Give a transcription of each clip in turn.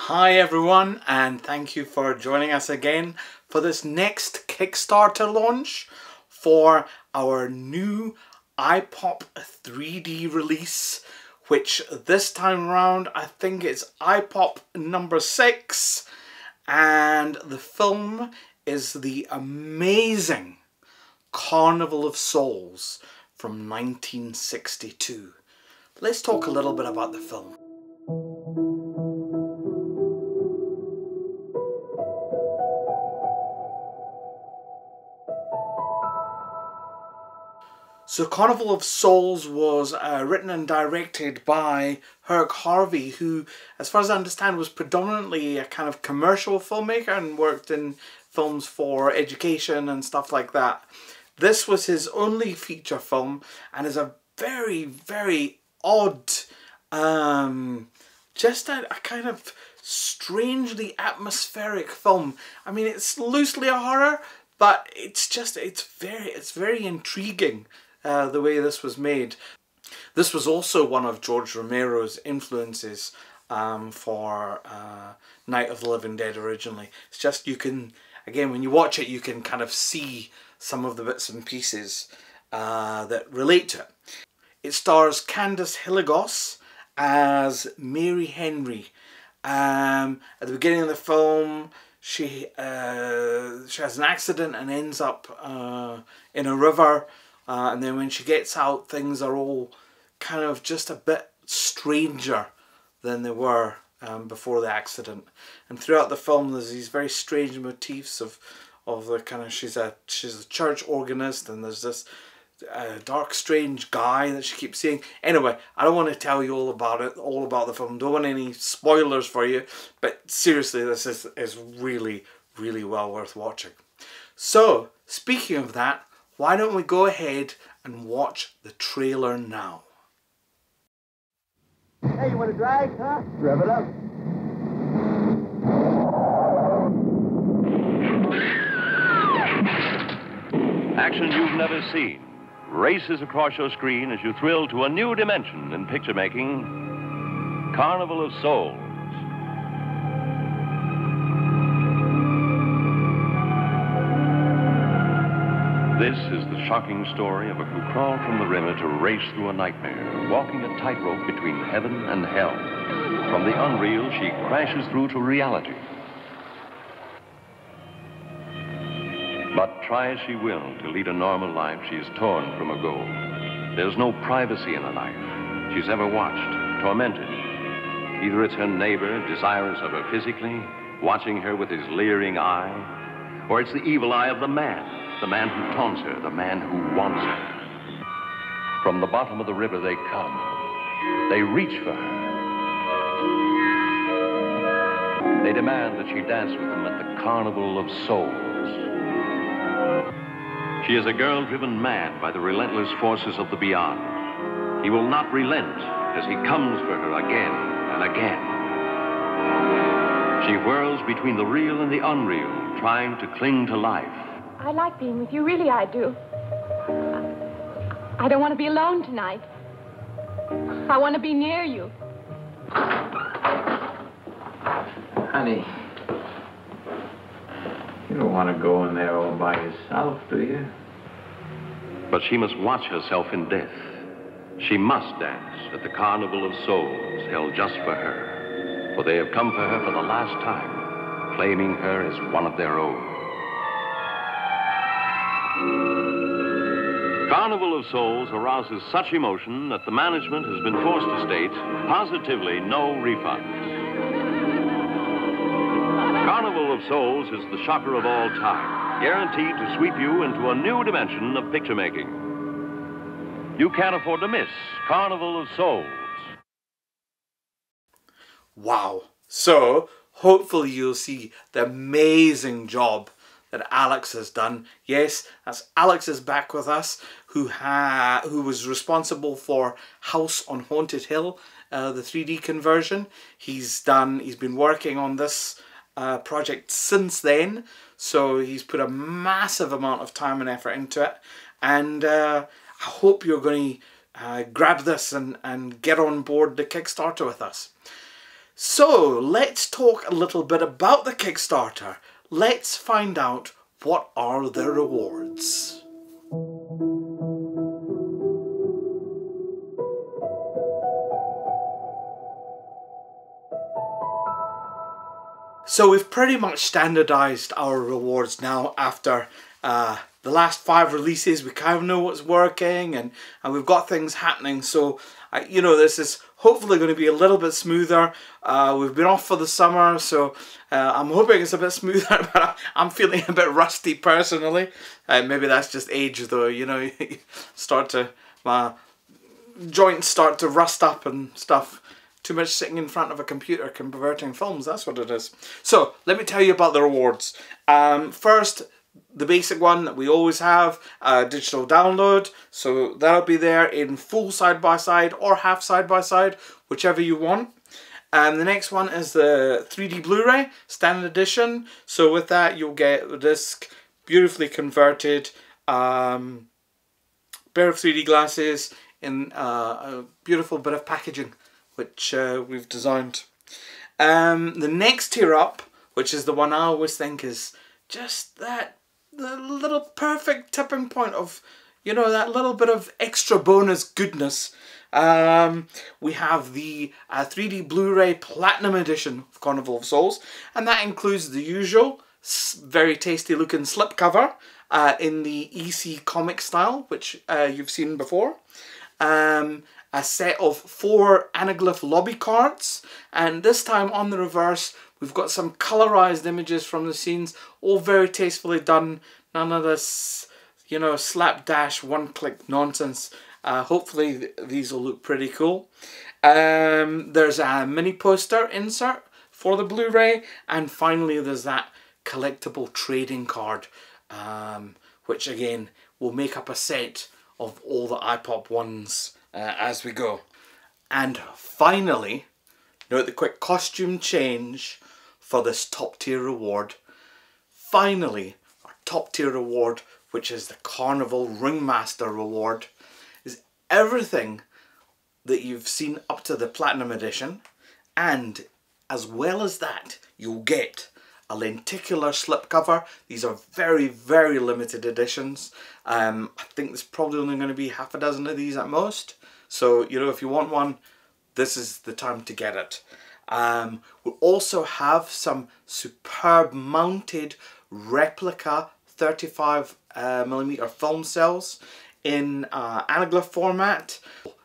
Hi everyone, and thank you for joining us again for this next Kickstarter launch for our new iPop 3D release, which this time around I think it's iPop number 6, and the film is the amazing Carnival of Souls from 1962. Let's talk a little bit about the film. So Carnival of Souls was written and directed by Herc Harvey, who, as far as I understand, was predominantly a kind of commercial filmmaker and worked in films for education and stuff like that. This was his only feature film and is a very, very odd, just a kind of strangely atmospheric film. I mean, it's loosely a horror, but it's very intriguing. The way this was made. This was also one of George Romero's influences for Night of the Living Dead originally. It's just, you can, again, when you watch it, you can kind of see some of the bits and pieces that relate to it. It stars Candice Hilligos as Mary Henry. At the beginning of the film, she has an accident and ends up in a river. And then when she gets out, things are all kind of just a bit stranger than they were before the accident. And throughout the film, there's these very strange motifs of the kind of, she's a church organist, and there's this dark, strange guy that she keeps seeing. Anyway, I don't want to tell you all about it, all about the film. Don't want any spoilers for you. But seriously, this is really, really well worth watching. So, speaking of that, why don't we go ahead and watch the trailer now? Hey, you want to drag, huh? Rev it up. Action you've never seen races across your screen as you thrill to a new dimension in picture making. Carnival of Souls. This is the shocking story of a who crawled from the river to race through a nightmare, walking a tightrope between heaven and hell. From the unreal, she crashes through to reality. But try as she will to lead a normal life, she is torn from her goal. There's no privacy in a life she's ever watched, tormented. Either it's her neighbor, desirous of her physically, watching her with his leering eye, or it's the evil eye of the man who taunts her, the man who wants her. From the bottom of the river they come. They reach for her. They demand that she dance with them at the Carnival of Souls. She is a girl driven mad by the relentless forces of the beyond. He will not relent as he comes for her again and again. She whirls between the real and the unreal, trying to cling to life. I like being with you, really I do. I don't want to be alone tonight. I want to be near you. Honey, you don't want to go in there all by yourself, do you? But she must watch herself in death. She must dance at the Carnival of Souls held just for her. For they have come for her for the last time, claiming her as one of their own. Carnival of Souls arouses such emotion that the management has been forced to state positively no refunds. Carnival of Souls is the shocker of all time, guaranteed to sweep you into a new dimension of picture making. You can't afford to miss Carnival of Souls. Wow. So, hopefully you'll see the amazing job that Alex has done. Yes, that's Alex is back with us, who was responsible for House on Haunted Hill, the 3D conversion. He's been working on this project since then, so he's put a massive amount of time and effort into it, and I hope you're going to grab this and get on board the Kickstarter with us. So let's talk a little bit about the Kickstarter. Let's find out what are the rewards. So we've pretty much standardized our rewards now after the last 5 releases. We kind of know what's working, and we've got things happening. So, you know, this is hopefully going to be a little bit smoother. We've been off for the summer, so I'm hoping it's a bit smoother, but I'm feeling a bit rusty personally. Maybe that's just age though, you know, start to, my joints start to rust up and stuff. Too much sitting in front of a computer converting films, that's what it is. So, let me tell you about the rewards. First, the basic one that we always have, digital download. So, that'll be there in full side-by-side or half side-by-side, whichever you want. The next one is the 3D Blu-ray, standard edition. So, with that, you'll get the disc beautifully converted, pair of 3D glasses in a beautiful bit of packaging, which we've designed. The next tier up, which is the one I always think is just that the little perfect tipping point of, you know, that little bit of extra bonus goodness. We have the 3D Blu-ray Platinum Edition of Carnival of Souls, and that includes the usual very tasty looking slipcover in the EC comic style, which you've seen before. A set of 4 anaglyph lobby cards, and this time on the reverse we've got some colorized images from the scenes, all very tastefully done. None of this, you know, slapdash one-click nonsense. Hopefully these will look pretty cool. There's a mini poster insert for the Blu-ray, and finally there's that collectible trading card, which again will make up a set of all the iPop ones as we go. And finally, note the quick costume change for this top tier reward. Finally, our top tier reward, which is the Carnival Ringmaster reward, is everything that you've seen up to the Platinum Edition, and as well as that, you'll get a lenticular slipcover. These are very, very limited editions. I think there's probably only going to be half a dozen of these at most. So, you know, if you want one, this is the time to get it. We'll also have some superb mounted replica 35mm film cells in anaglyph format.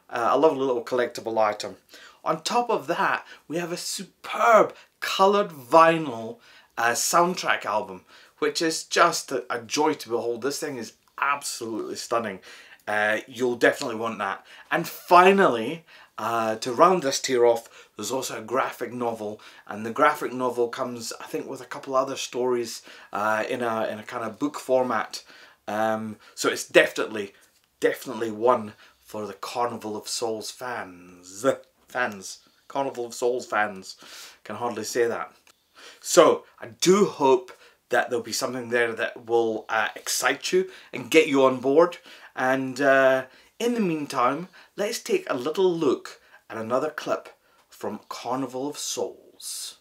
A lovely little collectible item. On top of that, we have a superb coloured vinyl soundtrack album, which is just a joy to behold. This thing is absolutely stunning. You'll definitely want that. And finally, to round this tier off, there's also a graphic novel, and the graphic novel comes, I think, with a couple other stories in a kind of book format. So it's definitely one for the Carnival of Souls fans. Carnival of Souls fans. Can hardly say that. So I do hope that there'll be something there that will excite you and get you on board. And in the meantime, let's take a little look at another clip from Carnival of Souls.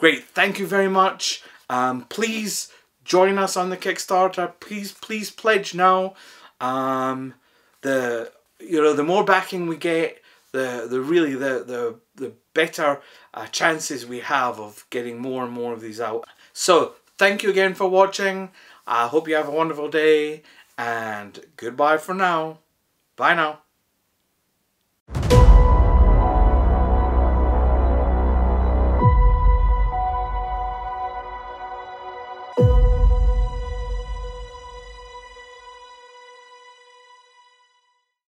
Great, thank you very much. Please join us on the Kickstarter. Please pledge now. The more backing we get, the better chances we have of getting more and more of these out. So thank you again for watching. I hope you have a wonderful day, and goodbye for now. Bye now.